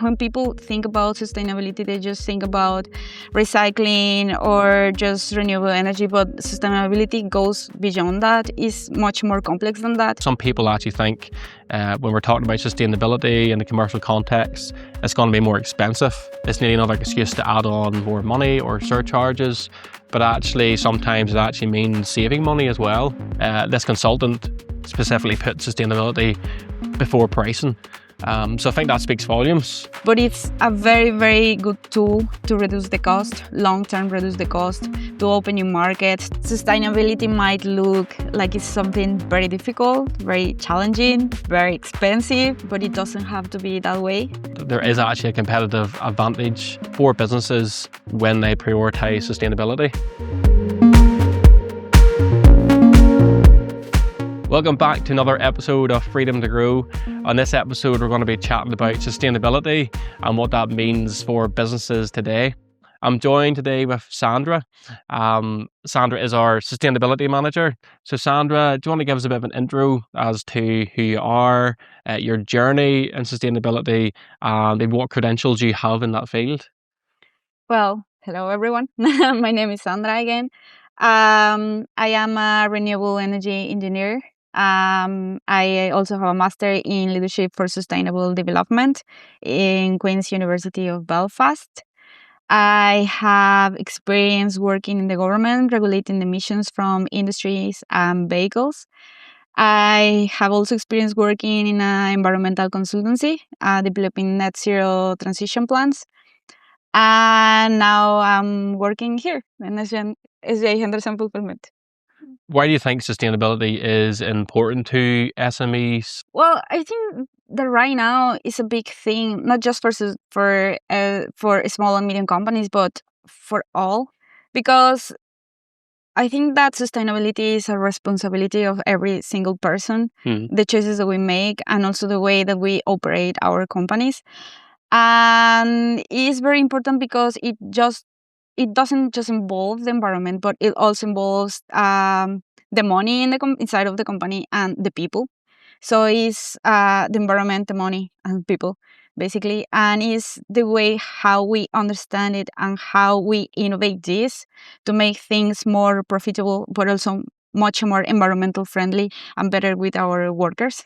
when people think about sustainability, they just think about recycling or just renewable energy, but sustainability goes beyond that. It's much more complex than that. Some people actually think when we're talking about sustainability in the commercial context, it's going to be more expensive. It's nearly another excuse to add on more money or surcharges, but actually sometimes it actually means saving money as well. This consultant specifically put sustainability before pricing. So I think that speaks volumes. But it's a very, very good tool to reduce the cost, long-term reduce the cost, to open new markets. Sustainability might look like it's something very difficult, very challenging, very expensive, but it doesn't have to be that way. There is actually a competitive advantage for businesses when they prioritise sustainability. Welcome back to another episode of Freedom to Grow. On this episode, we're going to be chatting about sustainability and what that means for businesses today. I'm joined today with Sandra. Sandra is our Sustainability Manager. So Sandra, do you want to give us a bit of an intro as to who you are, your journey in sustainability, and what credentials you have in that field? Well, hello everyone. My name is Sandra again. I am a renewable energy engineer. I also have a master in leadership for sustainable development in Queen's University of Belfast. I have experience working in the government, regulating emissions from industries and vehicles. I have also experience working in an environmental consultancy, developing net zero transition plans. And now I'm working here in SJ Henderson Fulfilment. Why do you think sustainability is important to SMEs? Well, I think that right now is a big thing, not just for small and medium companies, but for all, because I think that sustainability is a responsibility of every single person, the choices that we make, and also the way that we operate our companies. And it's very important because it doesn't just involve the environment, but it also involves the money inside of the company and the people. So it's the environment, the money, and people, basically. And it's the way how we understand it and how we innovate this to make things more profitable, but also much more environmental friendly and better with our workers.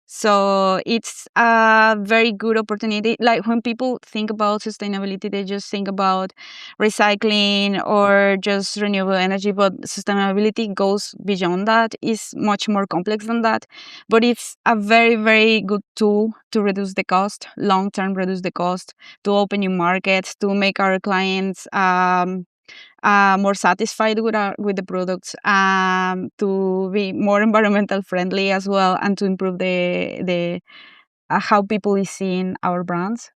So it's a very good opportunity. Like when people think about sustainability, they just think about recycling or just renewable energy, but sustainability goes beyond that. It's much more complex than that. But it's a very, very good tool to reduce the cost, long-term reduce the cost, to open new markets, to make our clients more satisfied with the products, to be more environmental friendly as well, and to improve the how people is seeing our brands.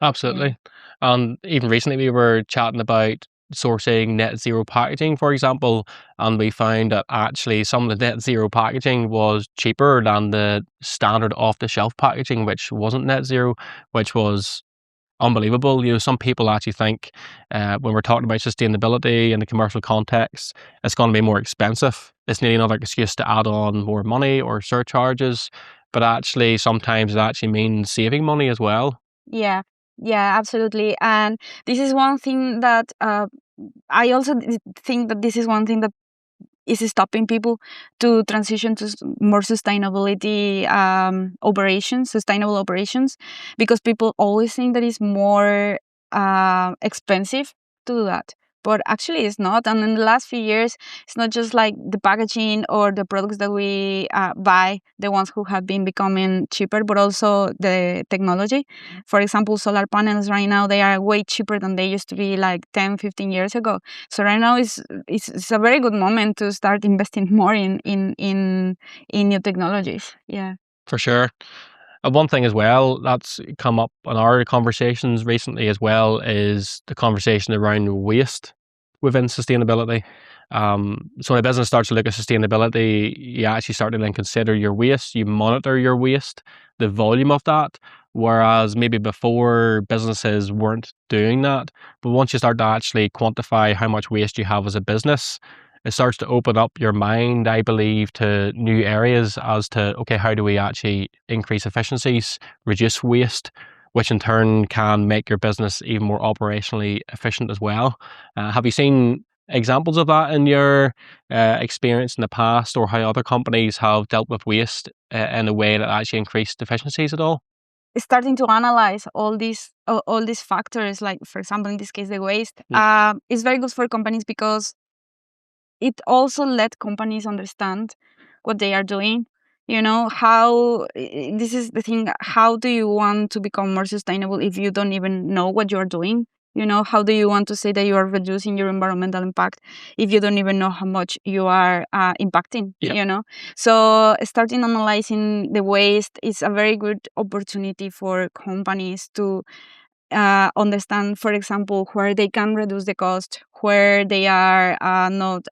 Absolutely. And even recently we were chatting about sourcing net zero packaging, for example, and we found that actually some of the net zero packaging was cheaper than the standard off-the-shelf packaging, which wasn't net zero, which was unbelievable. Some people actually think when we're talking about sustainability in the commercial context, it's going to be more expensive. It's nearly another excuse to add on more money or surcharges, but actually sometimes it actually means saving money as well. Yeah, absolutely. And this is one thing that I also think that this is one thing that is stopping people to transition to more sustainability sustainable operations, because people always think that it's more expensive to do that. But actually it's not. And in the last few years, it's not just like the packaging or the products that we buy, the ones who have been becoming cheaper, but also the technology. For example, solar panels right now, they are way cheaper than they used to be like 10, 15 years ago. So right now it's a very good moment to start investing more in new technologies. Yeah. For sure. And one thing as well that's come up in our conversations recently as well is the conversation around waste within sustainability. So when a business starts to look at sustainability, you actually start to then consider your waste, you monitor your waste, the volume of that, whereas maybe before businesses weren't doing that. But once you start to actually quantify how much waste you have as a business, it starts to open up your mind, I believe, to new areas as to, okay, how do we actually increase efficiencies, reduce waste, which in turn can make your business even more operationally efficient as well. Have you seen examples of that in your experience in the past, or how other companies have dealt with waste in a way that actually increased efficiencies at all? Starting to analyze all these factors, like for example in this case the waste, is very good for companies because it also let companies understand what they are doing. You know, this is the thing, how do you want to become more sustainable if you don't even know what you're doing? You know, how do you want to say that you are reducing your environmental impact if you don't even know how much you are impacting? Yeah. You know, so starting analyzing the waste is a very good opportunity for companies to understand, for example, where they can reduce the cost, where they are not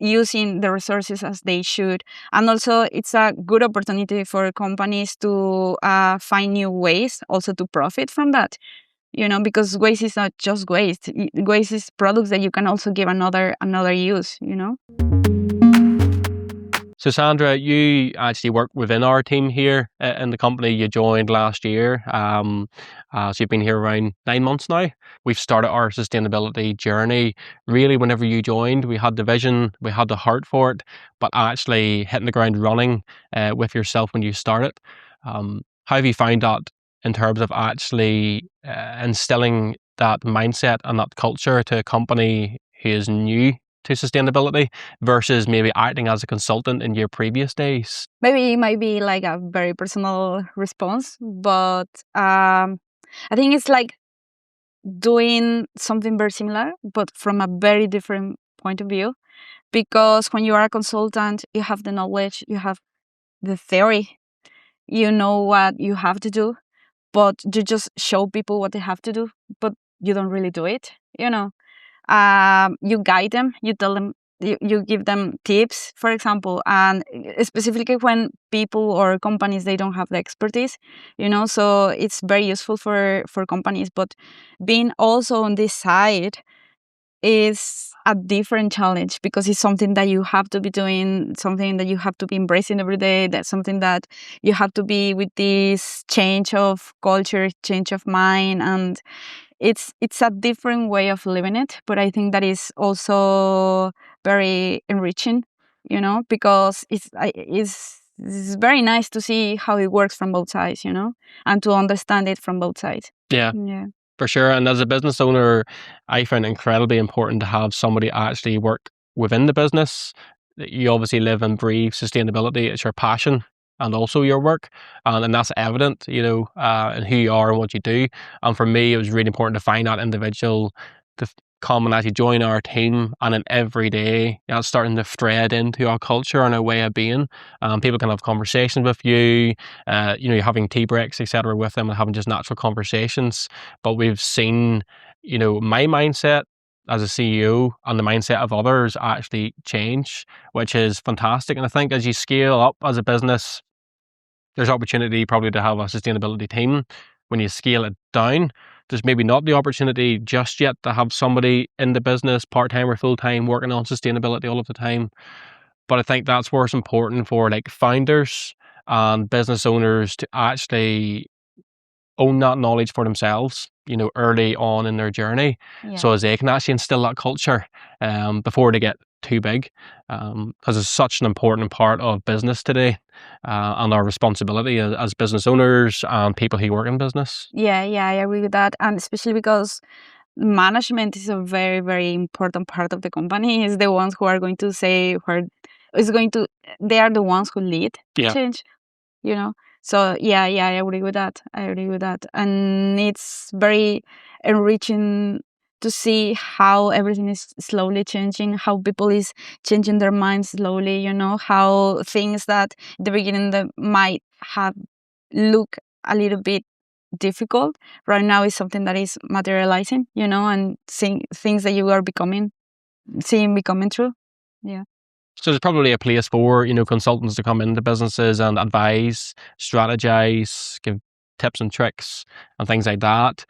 using the resources as they should. And also, it's a good opportunity for companies to find new ways also to profit from that. You know, because waste is not just waste. Waste is products that you can also give another use, you know? So Sandra, you actually work within our team here in the company. You joined last year. So you've been here around 9 months now. We've started our sustainability journey. Really, whenever you joined, we had the vision, we had the heart for it, but actually hitting the ground running with yourself when you started. How have you found that in terms of actually instilling that mindset and that culture to a company who is new to sustainability versus maybe acting as a consultant in your previous days? Maybe it might be like a very personal response, but I think it's like doing something very similar, but from a very different point of view. Because when you are a consultant, you have the knowledge, you have the theory, you know what you have to do, but you just show people what they have to do, but you don't really do it, you know. You guide them, you tell them, you give them tips, for example, and specifically when people or companies, they don't have the expertise, you know, so it's very useful for companies. But being also on this side is a different challenge because it's something that you have to be doing, something that you have to be embracing every day. That's something that you have to be with this change of culture, change of mind, and it's a different way of living it. But I think that is also very enriching, you know, because it's very nice to see how it works from both sides, you know, and to understand it from both sides. Yeah. Yeah. For sure. And as a business owner, I find it incredibly important to have somebody actually work within the business. You obviously live and breathe sustainability. It's your passion and also your work. And that's evident, in who you are and what you do. And for me, it was really important to find that individual to come and actually join our team. And then every day, it's starting to thread into our culture and our way of being. People can have conversations with you. You're having tea breaks, etc., with them and having just natural conversations. But we've seen, my mindset as a CEO and the mindset of others actually change, which is fantastic. And I think as you scale up as a business, there's opportunity probably to have a sustainability team. When you scale it down, there's maybe not the opportunity just yet to have somebody in the business part-time or full-time working on sustainability all of the time. But I think that's where it's important for like founders and business owners to actually own that knowledge for themselves, early on in their journey, Yeah. so as they can actually instill that culture before they get too big, because it's such an important part of business today, and our responsibility as business owners and people who work in business. Yeah, I agree with that. And especially because management is a very, very important part of the company. Is the ones who are going to say where is going to, they are the ones who lead Yeah. change, you know? So yeah, I agree with that. I agree with that. And it's very enriching to see how everything is slowly changing, how people is changing their minds slowly, you know, how things that at the beginning that might have look a little bit difficult right now is something that is materializing, you know, and seeing things that you are seeing becoming true. Yeah. So there's probably a place for, consultants to come into businesses and advise, strategize, give tips and tricks and things like that.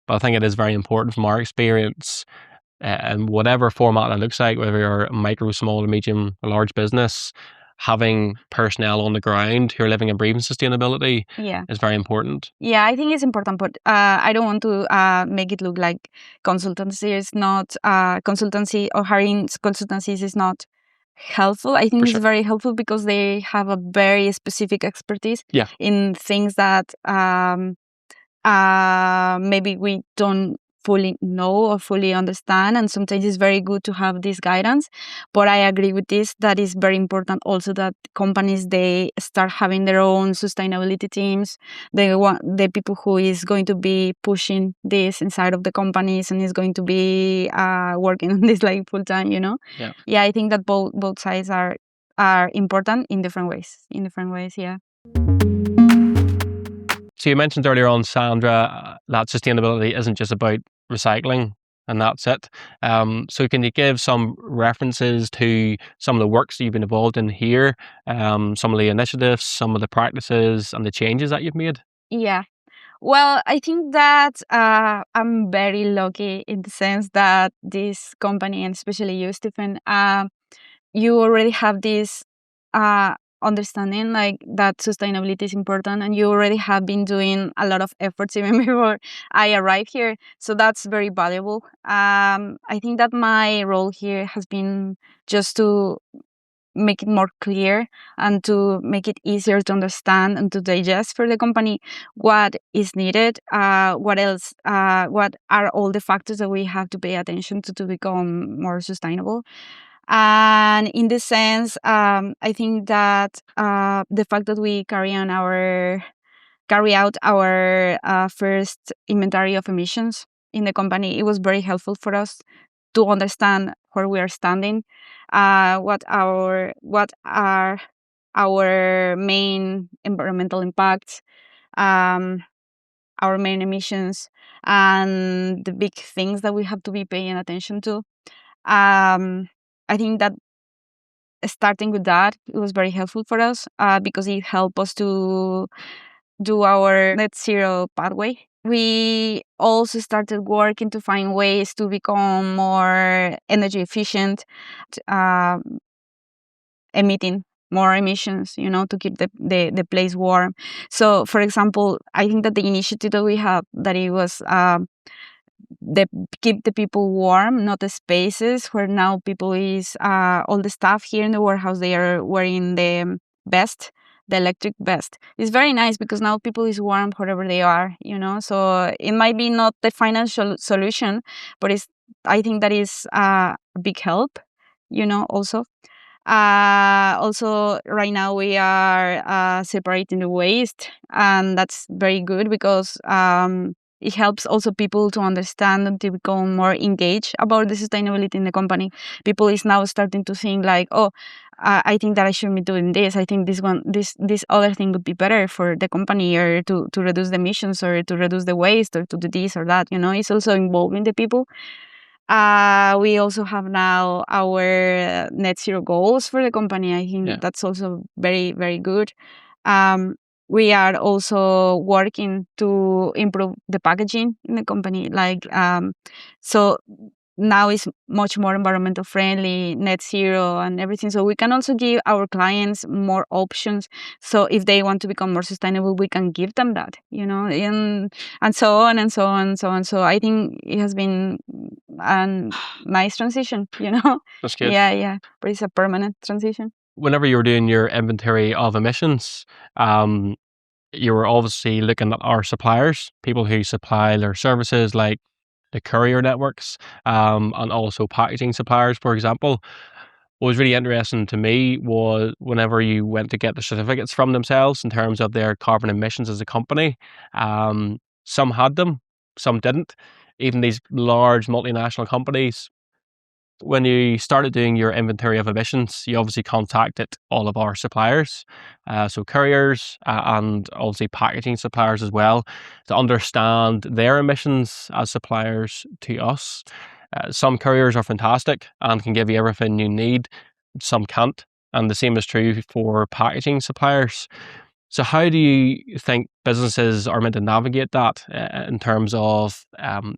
But I think it is very important from our experience, and whatever format it looks like, whether you're a micro, small, medium, or large business, having personnel on the ground who are living and breathing sustainability Yeah. is very important. Yeah, I think it's important, but I don't want to make it look like consultancy is not consultancy, or hiring consultancies is not helpful. I think For it's sure. very helpful because they have a very specific expertise Yeah. in things that maybe we don't fully know or fully understand, and sometimes it's very good to have this guidance. But I agree with this, that is very important also that companies, they start having their own sustainability teams. They want the people who is going to be pushing this inside of the companies and is going to be working on this like full time, Yeah. Yeah, I think that both sides are important in different ways, yeah. So you mentioned earlier on, Sandra, that sustainability isn't just about recycling and that's it. So can you give some references to some of the works that you've been involved in here, some of the initiatives, some of the practices and the changes that you've made? Yeah. Well, I think that I'm very lucky in the sense that this company, and especially you, Stephen, you already have this uh, understanding like that sustainability is important, and you already have been doing a lot of efforts even before I arrived here. So that's very valuable. I think that my role here has been just to make it more clear and to make it easier to understand and to digest for the company what is needed, what else, what are all the factors that we have to pay attention to become more sustainable. And in this sense, I think that the fact that we carry out our first inventory of emissions in the company, it was very helpful for us to understand where we are standing, what are our main environmental impacts, um, our main emissions, and the big things that we have to be paying attention to. I think that starting with that, it was very helpful for us because it helped us to do our net zero pathway. We also started working to find ways to become more energy efficient, uh, emitting more emissions, to keep the place warm. So, for example, I think that the initiative that we have, that it was the keep the people warm, not the spaces, where now people is all the staff here in the warehouse, they are wearing vest the electric vest. It's very nice because now people is warm wherever they are, so it might be not the financial solution, but I think that is a big help, also. Also, right now we are separating the waste, and that's very good because it helps also people to understand and to become more engaged about the sustainability in the company. People is now starting to think like, oh, I think that I should be doing this. I think this other thing would be better for the company, or to reduce the emissions, or to reduce the waste, or to do this or that. It's also involving the people. We also have now our net zero goals for the company. I think Yeah. that's also very, very good. Um, we are also working to improve the packaging in the company. So now it's much more environmental friendly, net zero and everything. So we can also give our clients more options. So if they want to become more sustainable, we can give them that, and so on and so on and so on. So I think it has been a nice transition, That's good. Yeah, but it's a permanent transition. Whenever you were doing your inventory of emissions, you were obviously looking at our suppliers, people who supply their services like the courier networks, and also packaging suppliers, for example. What was really interesting to me was whenever you went to get the certificates from themselves in terms of their carbon emissions as a company, some had them, some didn't. Even these large multinational companies, when you started doing your inventory of emissions, you obviously contacted all of our suppliers, so couriers and obviously packaging suppliers as well, to understand their emissions as suppliers to us. Some couriers are fantastic and can give you everything you need, some can't. And the same is true for packaging suppliers. So, how do you think businesses are meant to navigate that in terms of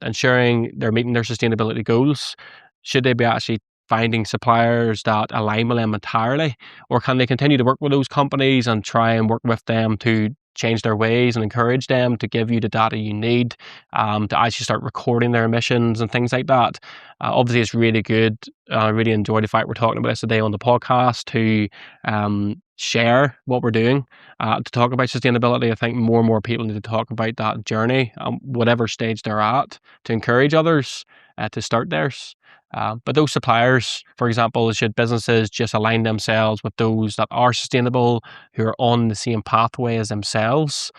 ensuring they're meeting their sustainability goals? Should they be actually finding suppliers that align with them entirely, or can they continue to work with those companies and try and work with them to change their ways and encourage them to give you the data you need to actually start recording their emissions and things like that? Obviously, it's really good. I really enjoy the fact we're talking about this today on the podcast to share what we're doing, to talk about sustainability. I think more and more people need to talk about that journey, whatever stage they're at, to encourage others to start theirs. But those suppliers, for example, should businesses just align themselves with those that are sustainable, who are on the same pathway as themselves,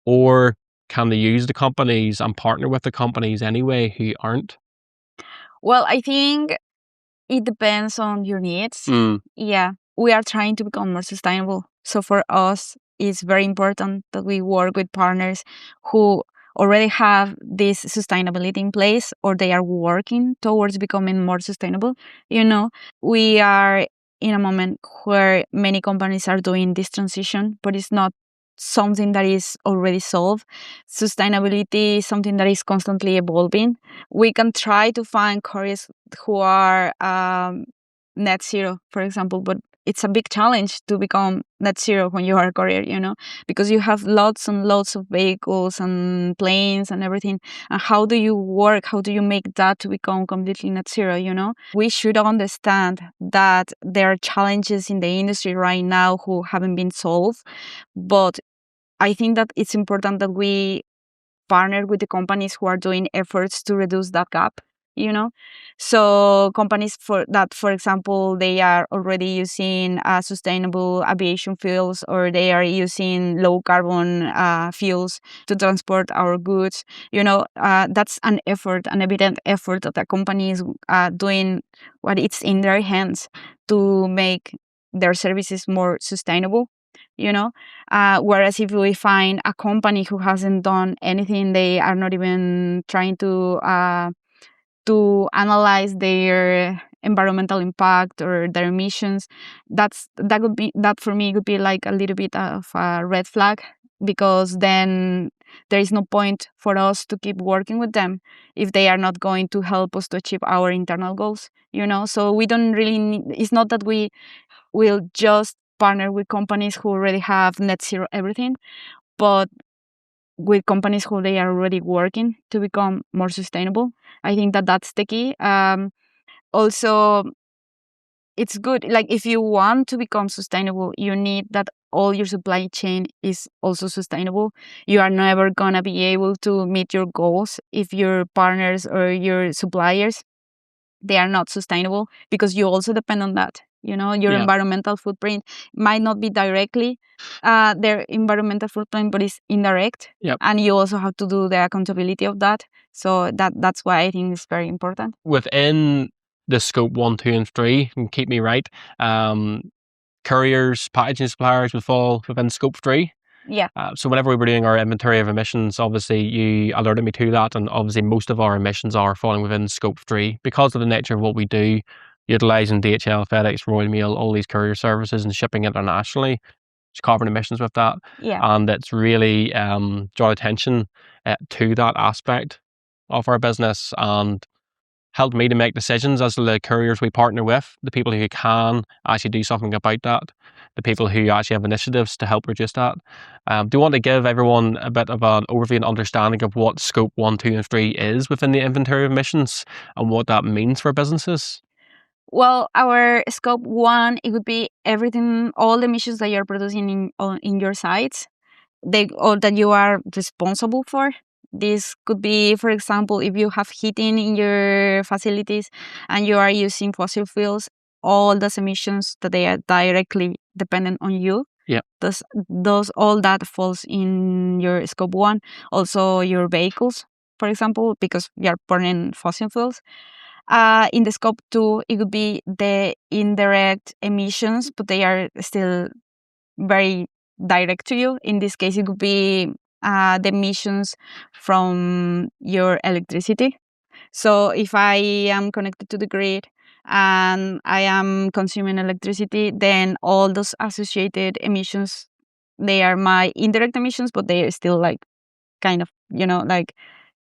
or can they use the companies and partner with the companies anyway who aren't? Well, I think it depends on your needs. Yeah, we are trying to become more sustainable. So for us, it's very important that we work with partners who already have this sustainability in place, or they are working towards becoming more sustainable. You know, we are in a moment where many companies are doing this transition, but it's not something that is already solved. Sustainability is something that is constantly evolving. We can try to find careers who are net zero, for example, but it's a big challenge to become net zero when you are a courier, because you have lots and lots of vehicles and planes and everything. And how do you work? How do you make that to become completely net zero? We should understand that there are challenges in the industry right now who haven't been solved, but I think that it's important that we partner with the companies who are doing efforts to reduce that gap, you know? So companies for example, they are already using sustainable aviation fuels, or they are using low carbon fuels to transport our goods. That's an effort, an evident effort that the company is doing what it's in their hands to make their services more sustainable. Whereas if we find a company who hasn't done anything, they are not even trying to analyze their environmental impact or their emissions, that for me would be like a little bit of a red flag, because then there is no point for us to keep working with them if they are not going to help us to achieve our internal goals. So we don't really need, it's not that we will just partner with companies who already have net zero everything, but with companies who they are already working to become more sustainable. I think that that's the key. Also, it's good. Like, if you want to become sustainable, you need that all your supply chain is also sustainable. You are never gonna be able to meet your goals if your partners or your suppliers, they are not sustainable, because you also depend on that. Your Yeah. environmental footprint might not be directly their environmental footprint, but it's indirect. Yep. And you also have to do the accountability of that. So that's why I think it's very important. Within the scope 1, 2, and 3, and keep me right, couriers, packaging suppliers would fall within scope 3. Yeah. So whenever we were doing our inventory of emissions, obviously you alerted me to that, and obviously most of our emissions are falling within scope 3 because of the nature of what we do, utilising DHL, FedEx, Royal Mail, all these courier services and shipping internationally. It's carbon emissions with that. Yeah. And it's really drawn attention to that aspect of our business, and helped me to make decisions as to the couriers we partner with, the people who can actually do something about that, the people who actually have initiatives to help reduce that. Do you want to give everyone a bit of an overview and understanding of what scope 1, 2, and 3 is within the inventory of emissions and what that means for businesses? Well, our scope 1, it would be everything, all the emissions that you're producing in your sites, or that you are responsible for. This could be, for example, if you have heating in your facilities and you are using fossil fuels, all those emissions that they are directly dependent on you. Yeah. Those all that falls in your scope 1. Also your vehicles, for example, because you are burning fossil fuels. In the scope 2, it would be the indirect emissions, but they are still very direct to you. In this case, it would be the emissions from your electricity. So if I am connected to the grid and I am consuming electricity, then all those associated emissions, they are my indirect emissions, but they are still like kind of, like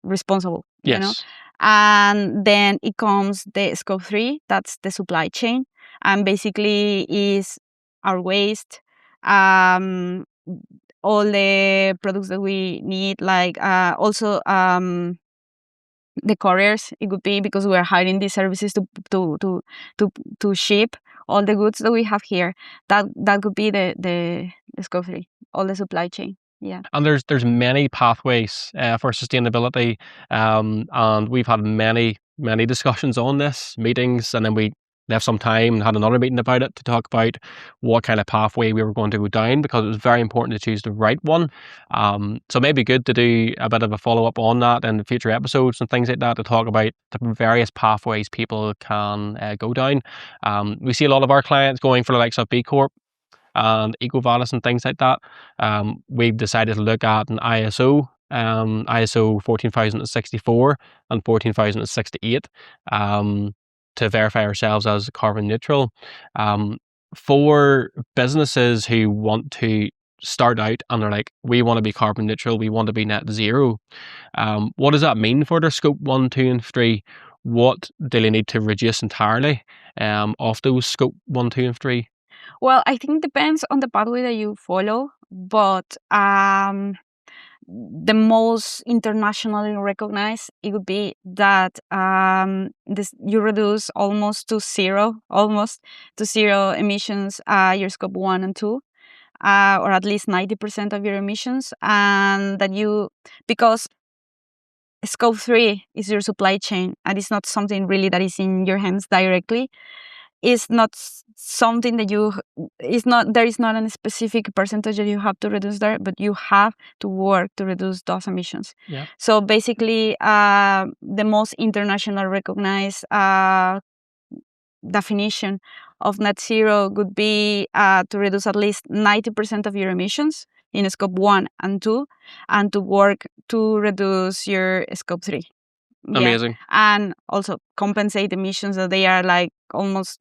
responsible. Yes. And then it comes the scope 3, that's the supply chain, and basically is our waste, all the products that we need, like also the couriers. It could be because we are hiring these services to to to to ship all the goods that we have here. That could be the scope 3, all the supply chain. Yeah. And there's many pathways for sustainability, and we've had many discussions on this, meetings, and then we left some time and had another meeting about it to talk about what kind of pathway we were going to go down, because it was very important to choose the right one. So it may be good to do a bit of a follow up on that in future episodes and things like that, to talk about the various pathways people can go down. We see a lot of our clients going for the likes of B Corp and EcoVadis and things like that. We've decided to look at an ISO 14064 and 14068, to verify ourselves as carbon neutral. For businesses who want to start out and they're like, we want to be carbon neutral, we want to be net zero, what does that mean for their scope 1, 2 and 3? What do they need to reduce entirely of those scope 1, 2 and 3? Well, I think it depends on the pathway that you follow, but the most internationally recognized, it would be that you reduce almost to zero emissions, your scope 1 and 2, or at least 90% of your emissions, and that because scope 3 is your supply chain, and it's not something really that is in your hands directly. It's not something that there is not a specific percentage that you have to reduce there, but you have to work to reduce those emissions. Yeah. So basically, the most international recognized definition of net zero would be to reduce at least 90% of your emissions in scope 1 and 2, and to work to reduce your scope 3. Amazing. Yeah. And also compensate emissions that they are almost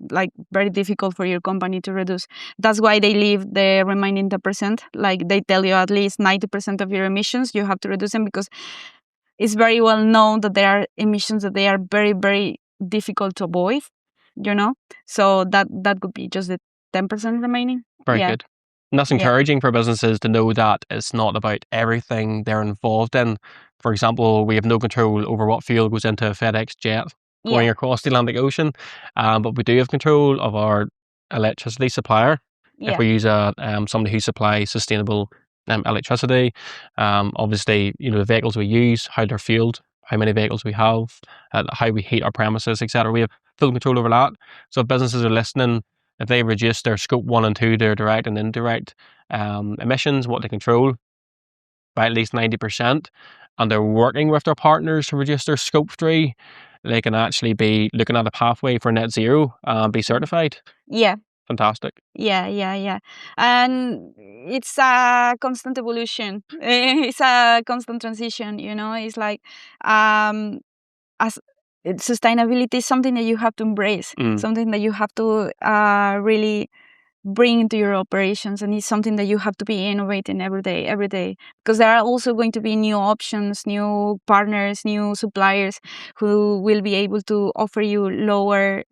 very difficult for your company to reduce. That's why they leave the remaining 10%. Like they tell you at least 90% of your emissions, you have to reduce them, because it's very well known that there are emissions that they are very, very difficult to avoid, So that could be just the 10% remaining. Very Yeah. good. And that's encouraging for businesses to know that it's not about everything they're involved in. For example, we have no control over what fuel goes into a FedEx jet going across the Atlantic Ocean, but we do have control of our electricity supplier. If we use somebody who supplies sustainable electricity, obviously, the vehicles we use, how they're fueled, how many vehicles we have, how we heat our premises, etc. We have full control over that. So if businesses are listening, if they reduce their scope 1 and 2, their direct and indirect emissions, what they control, by at least 90%, and they're working with their partners to reduce their scope 3, they can actually be looking at a pathway for net zero and be certified. Yeah. Fantastic. Yeah. And it's a constant evolution. It's a constant transition, It's like as sustainability is something that you have to embrace, something that you have to really bring into your operations, and it's something that you have to be innovating every day, because there are also going to be new options, new partners, new suppliers who will be able to offer you lower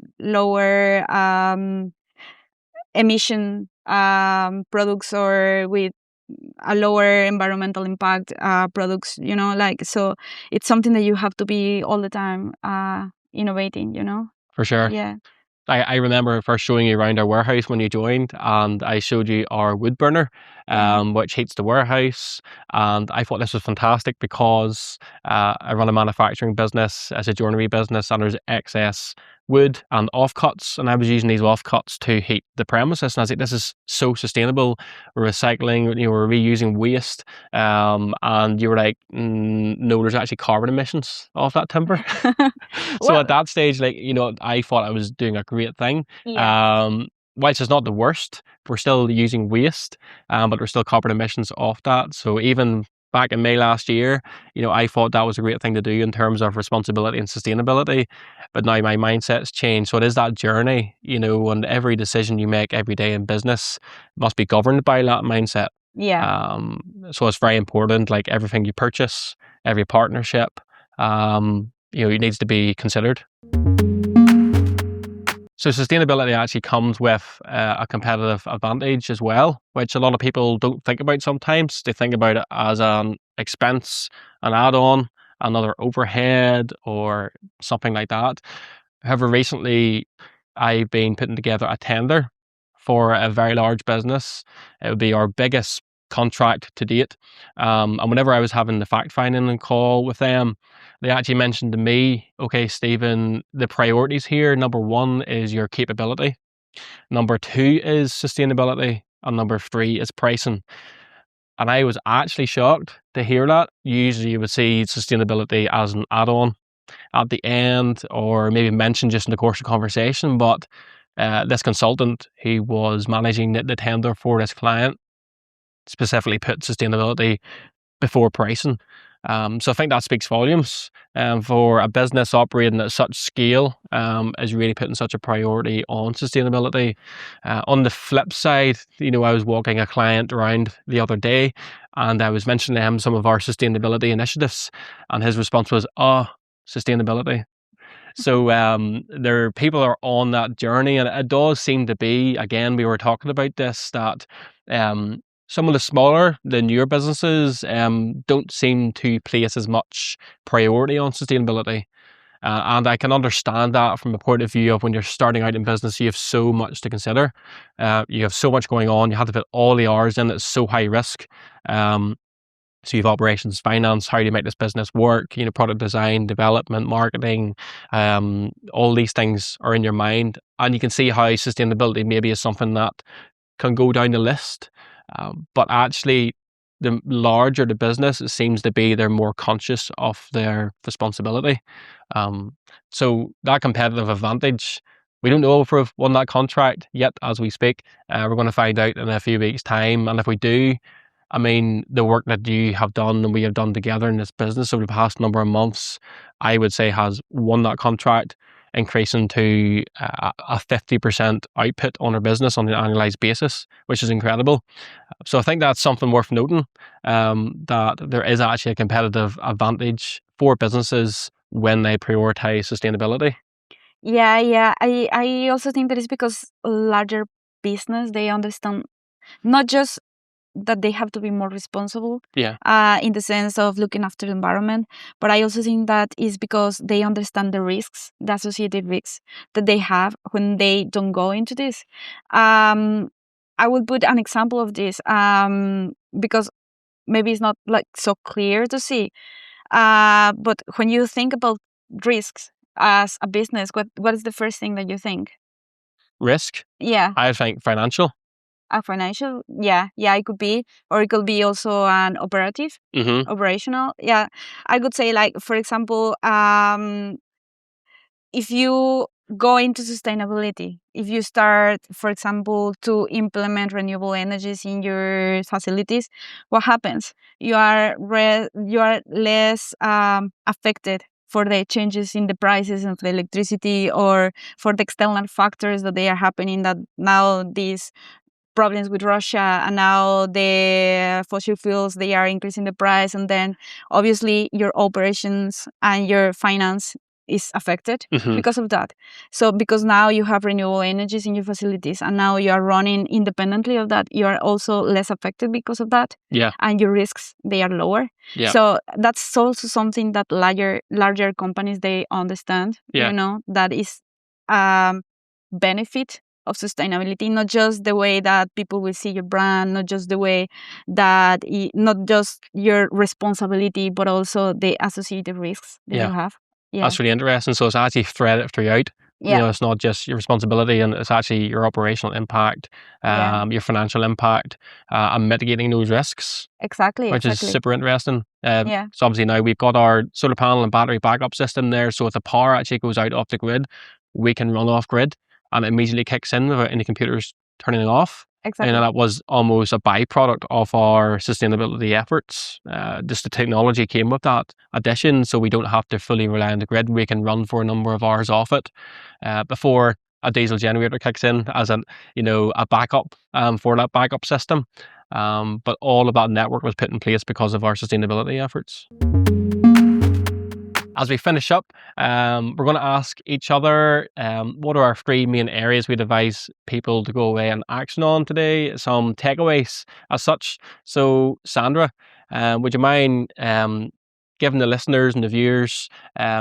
emission products, or with a lower environmental impact products, so it's something that you have to be all the time innovating, For sure. Yeah. I remember first showing you around our warehouse when you joined, and I showed you our wood burner, which heats the warehouse. And I thought this was fantastic because I run a manufacturing business, as a joinery business, and there's excess wood and offcuts, and I was using these offcuts to heat the premises, and I was like, this is so sustainable. We're recycling, we're reusing waste, and you were like, no, there's actually carbon emissions off that timber. So at that stage, I thought I was doing a great thing. Whilst it's not the worst, we're still using waste, but there's still carbon emissions off that. So even back in May last year, I thought that was a great thing to do in terms of responsibility and sustainability. But now my mindset's changed. So it is that journey, and every decision you make every day in business must be governed by that mindset. Yeah. So it's very important, like everything you purchase, every partnership, it needs to be considered. So sustainability actually comes with a competitive advantage as well, which a lot of people don't think about sometimes. They think about it as an expense, an add-on, another overhead, or something like that. However, recently I've been putting together a tender for a very large business. It would be our biggest contract to date. And whenever I was having the fact-finding call with them, they actually mentioned to me, okay, Stephen, the priorities here, number one is your capability. Number two is sustainability. And number three is pricing. And I was actually shocked to hear that. Usually you would see sustainability as an add-on at the end, or maybe mentioned just in the course of conversation. But this consultant who was managing the tender for this client specifically put sustainability before pricing. So I think that speaks volumes for a business operating at such scale, is really putting such a priority on sustainability. On the flip side, I was walking a client around the other day and I was mentioning to him some of our sustainability initiatives, and his response was, sustainability. So people are on that journey, and it does seem to be, again, we were talking about this, that some of the smaller, the newer businesses don't seem to place as much priority on sustainability. And I can understand that from a point of view of when you're starting out in business, you have so much to consider. You have so much going on. You have to put all the hours in. It's so high risk. So you have operations, finance, how do you make this business work, product design, development, marketing, all these things are in your mind. And you can see how sustainability maybe is something that can go down the list. But actually, the larger the business, it seems to be they're more conscious of their responsibility. So that competitive advantage, we don't know if we've won that contract yet as we speak. We're going to find out in a few weeks' time. And if we do, the work that you have done and we have done together in this business over the past number of months, I would say has won that contract, increasing to a 50% output on our business on an annualized basis, which is incredible. So I think that's something worth noting, that there is actually a competitive advantage for businesses when they prioritize sustainability. Yeah. I also think that it's because larger business, they understand not just that they have to be more responsible Yeah. in the sense of looking after the environment, but I also think that is because they understand the risks, the associated risks that they have when they don't go into this. I will put an example of this because maybe it's not like so clear to see, but when you think about risks as a business, what is the first thing that you think? Risk, Yeah. I think financial. A financial, yeah, it could be, or it could be also an Mm-hmm. operational. Yeah, I could say, like, for example, if you go into sustainability, if you start, for example, to implement renewable energies in your facilities, what happens? You are less affected for the changes in the prices of the electricity, or for the external factors that they are happening, that now these problems with Russia, and now the fossil fuels, they are increasing the price, and then obviously your operations and your finance is affected Mm-hmm. because of that. So because now you have renewable energies in your facilities and now you are running independently of that, you are also less affected because of that. Yeah. And your risks, they are lower. Yeah. So that's also something that larger companies, they understand. Yeah. That is benefit of sustainability, not just the way that people will see your brand, not just the way that not just your responsibility, but also the associated risks that you Yeah. have. Yeah. That's really interesting. So it's actually threaded throughout. Yeah. It's not just your responsibility, and it's actually your operational impact, Yeah. your financial impact, and mitigating those risks, Exactly. which is super interesting. Yeah. So obviously now we've got our solar panel and battery backup system there. So if the power actually goes out off the grid, we can run off grid and it immediately kicks in without any computers turning it off. Exactly. And that was almost a byproduct of our sustainability efforts. Just the technology came with that addition, so we don't have to fully rely on the grid. We can run for a number of hours off it before a diesel generator kicks in as a backup for that backup system. But all of that network was put in place because of our sustainability efforts. as we finish up, we're going to ask each other what are our 3 main areas we'd advise people to go away and action on today, some takeaways as such. So, Sandra, would you mind giving the listeners and the viewers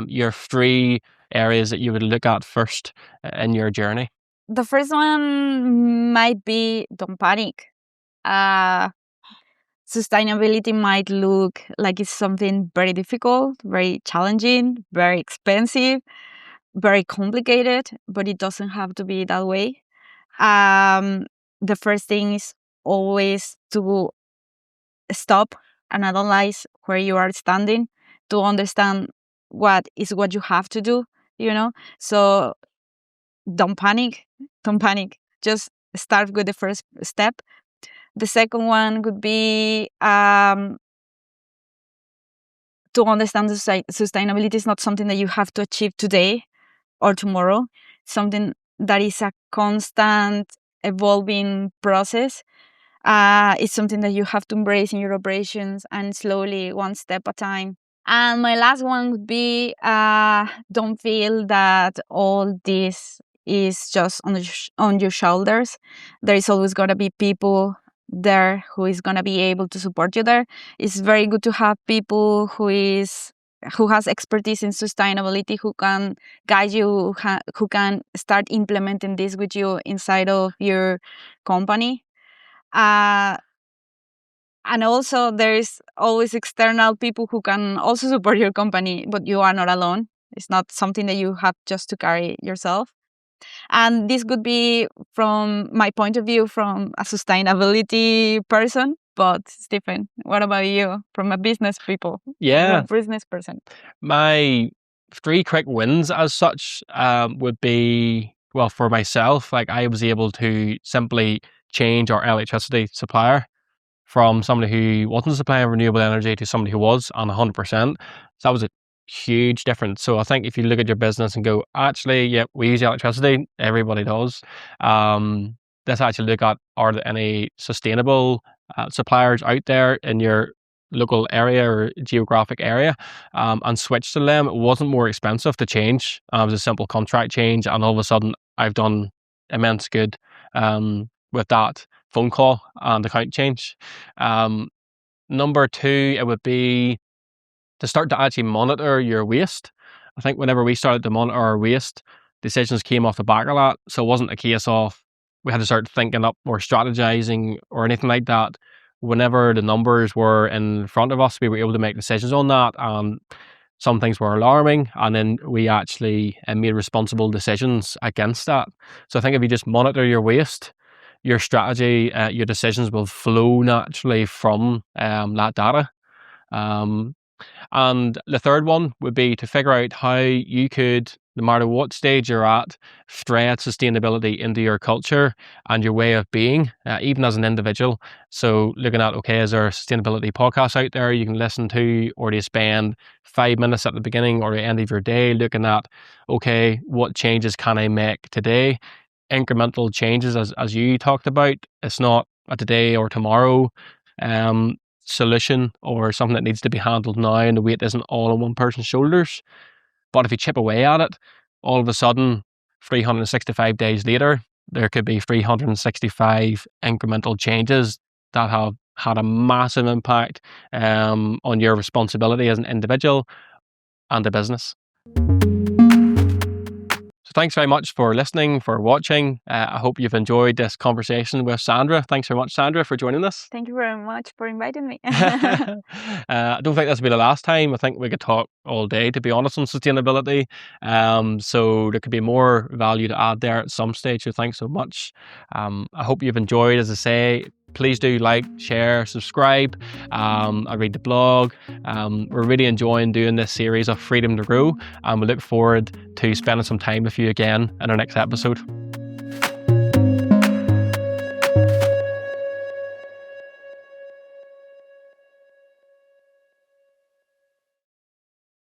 your 3 areas that you would look at first in your journey? The first one might be don't panic. Sustainability might look like it's something very difficult, very challenging, very expensive, very complicated, but it doesn't have to be that way. The first thing is always to stop and analyze where you are standing, to understand what you have to do, So don't panic. Don't panic. Just start with the first step. The second one would be to understand that sustainability is not something that you have to achieve today or tomorrow. Something that is a constant evolving process. It's something that you have to embrace in your operations and slowly, one step at a time. And my last one would be don't feel that all this is just on your shoulders. There is always going to be people there who is going to be able to support you there. It's very good to have people who has expertise in sustainability, who can guide you, who can start implementing this with you inside of your company. And also there's always external people who can also support your company, but you are not alone. It's not something that you have just to carry yourself. And this could be, from my point of view, from a sustainability person, but Stephen, what about you, from a business Yeah. business person? My 3 quick wins as such would be, well, for myself, like I was able to simply change our electricity supplier from somebody who wasn't supplying renewable energy to somebody who was on 100%. So that was a huge difference. So I think if you look at your business and go, actually, yeah, we use electricity, everybody does. Let's actually look at, are there any sustainable suppliers out there in your local area or geographic area, and switch to them. It wasn't more expensive to change. It was a simple contract change, and all of a sudden I've done immense good with that phone call and account change. Number 2, it would be to start to actually monitor your waste. I think whenever we started to monitor our waste, decisions came off the back of that. So it wasn't a case of we had to start thinking up or strategizing or anything like that. Whenever the numbers were in front of us, we were able to make decisions on that. And some things were alarming, and then we actually made responsible decisions against that. So I think if you just monitor your waste, your strategy, your decisions will flow naturally from that data. And the third one would be to figure out how you could, no matter what stage you're at, thread sustainability into your culture and your way of being, even as an individual. So looking at, okay, is there a sustainability podcast out there you can listen to, or do you spend 5 minutes at the beginning or the end of your day looking at, okay, what changes can I make today? Incremental changes, as you talked about. It's not a today or tomorrow solution or something that needs to be handled now, and the weight isn't all on one person's shoulders. But if you chip away at it, all of a sudden 365 days later, there could be 365 incremental changes that have had a massive impact on your responsibility as an individual and a business. So thanks very much for listening, for watching. I hope you've enjoyed this conversation with Sandra. Thanks very much, Sandra, for joining us. Thank you very much for inviting me. I don't think this will be the last time. I think we could talk all day, to be honest, on sustainability. So there could be more value to add there at some stage. So thanks so much. I hope you've enjoyed, as I say. Please do like, share, subscribe. I read the blog. We're really enjoying doing this series of Freedom to Grow, and we look forward to spending some time with you again in our next episode.